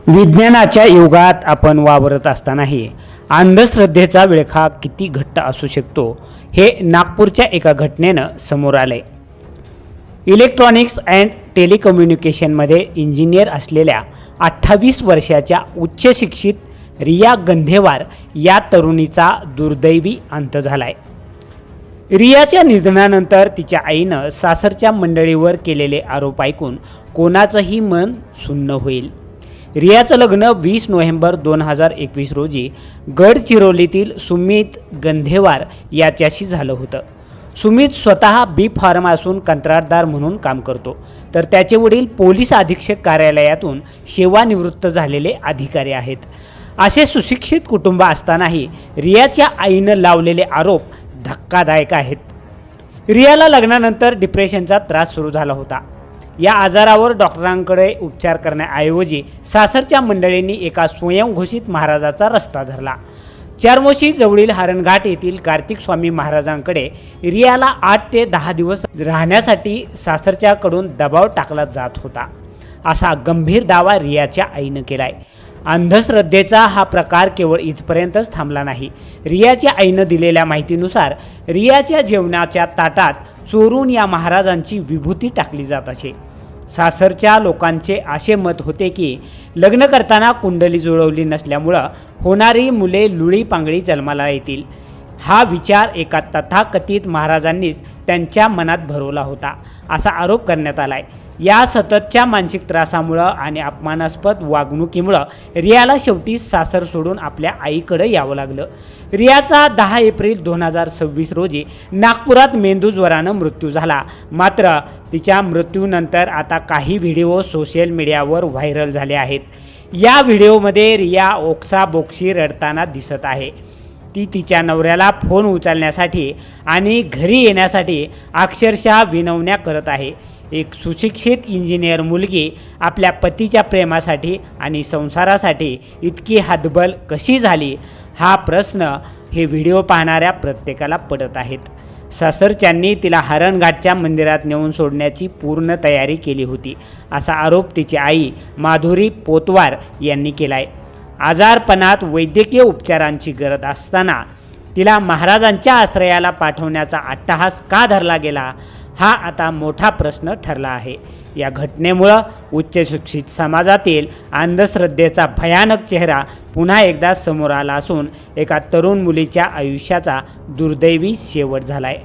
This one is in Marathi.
विज्ञानाच्या युगात आपण वावरत असतानाही अंधश्रद्धेचा विळखा किती घट्ट असू शकतो हे नागपूरच्या एका घटनेनं समोर आले। इलेक्ट्रॉनिक्स अँड टेलिकम्युनिकेशनमध्ये इंजिनियर असलेल्या 28 वर्षाच्या उच्च शिक्षित रिया गंधेवार या तरुणीचा दुर्दैवी अंत झालाय। रियाच्या निधनानंतर तिच्या आईनं सासरच्या मंडळीवर केलेले आरोप ऐकून कोणाचंही मन सुन्न होईल। रियाचं लग्न 20 नोव्हेंबर 2021 रोजी गडचिरोलीतील सुमित गंधेवार याच्याशी झालं होतं। सुमित स्वतः बी फार्म असून कंत्राटदार म्हणून काम करतो, तर त्याचे वडील पोलीस अधीक्षक कार्यालयातून सेवानिवृत्त झालेले अधिकारी आहेत। असे सुशिक्षित कुटुंब असतानाही रियाच्या आईनं लावलेले आरोप धक्कादायक आहेत। रियाला लग्नानंतर डिप्रेशनचा त्रास सुरू झाला होता। या आजारावर डॉक्टरांकडे उपचार करण्याऐवजी सासरच्या मंडळींनी एका स्वयंघोषित महाराजाचा रस्ता धरला। चारमोशी जवळील हरणघाट येथील कार्तिक स्वामी महाराजांकडे रियाला 8 ते 10 दिवस राहण्यासाठी सासरच्याकडून दबाव टाकला जात होता, असा गंभीर दावा रियाच्या आईनं केलाय। अंधश्रद्धेचा हा प्रकार केवळ इथपर्यंतच थांबला नाही। रियाच्या आईनं दिलेल्या माहितीनुसार रियाच्या जेवणाच्या ताटात चोरून या महाराजांची विभूती टाकली जात असे। सासरच्या लोकांचे असे मत होते की लग्न करताना कुंडली जुळवली नसल्यामुळं होणारी मुले लुळी पांगळी जन्माला येतील, हा विचार एका तथाकथित महाराजांनीच त्यांच्या मनात भरवला होता, असा आरोप करण्यात आलाय। या सततच्या मानसिक त्रासामुळं आणि अपमानास्पद वागणुकीमुळं रियाला शेवटी सासर सोडून आपल्या आईकडे यावं लागलं। रियाचा 10 एप्रिल 2026 रोजी नागपुरात मेंदूज्वरानं मृत्यू झाला। मात्र तिच्या मृत्यूनंतर आता काही व्हिडिओ सोशल मीडियावर व्हायरल झाले आहेत। या व्हिडिओमध्ये रिया ओक्साबोक्शी रडताना दिसत आहे। ती तिच्या नवऱ्याला फोन उचलण्यासाठी आणि घरी येण्यासाठी अक्षरशः विनवण्या करत आहे। एक सुशिक्षित इंजिनियर मुलगी आपल्या पतीच्या प्रेमासाठी आणि संसारासाठी इतकी हतबल कशी झाली, हा प्रश्न हे व्हिडिओ पाहणाऱ्या प्रत्येकाला पडत आहेत। सासरच्यांनी तिला हरणघाटच्या मंदिरात नेऊन सोडण्याची पूर्ण तयारी केली होती, असा आरोप तिची आई माधुरी पोतवार यांनी केलाय। आजारपणात वैद्यकीय उपचारांची गरज असताना तिला महाराजांच्या आश्रयाला पाठवण्याचा अट्टहास का धरला गेला, हा आता मोठा प्रश्न ठरला आहे। या घटनेमुळं उच्च शिक्षित समाजातील अंधश्रद्धेचा भयानक चेहरा पुन्हा एकदा समोर आला असून एका तरुण मुलीच्या आयुष्याचा दुर्दैवी शेवट झालाय।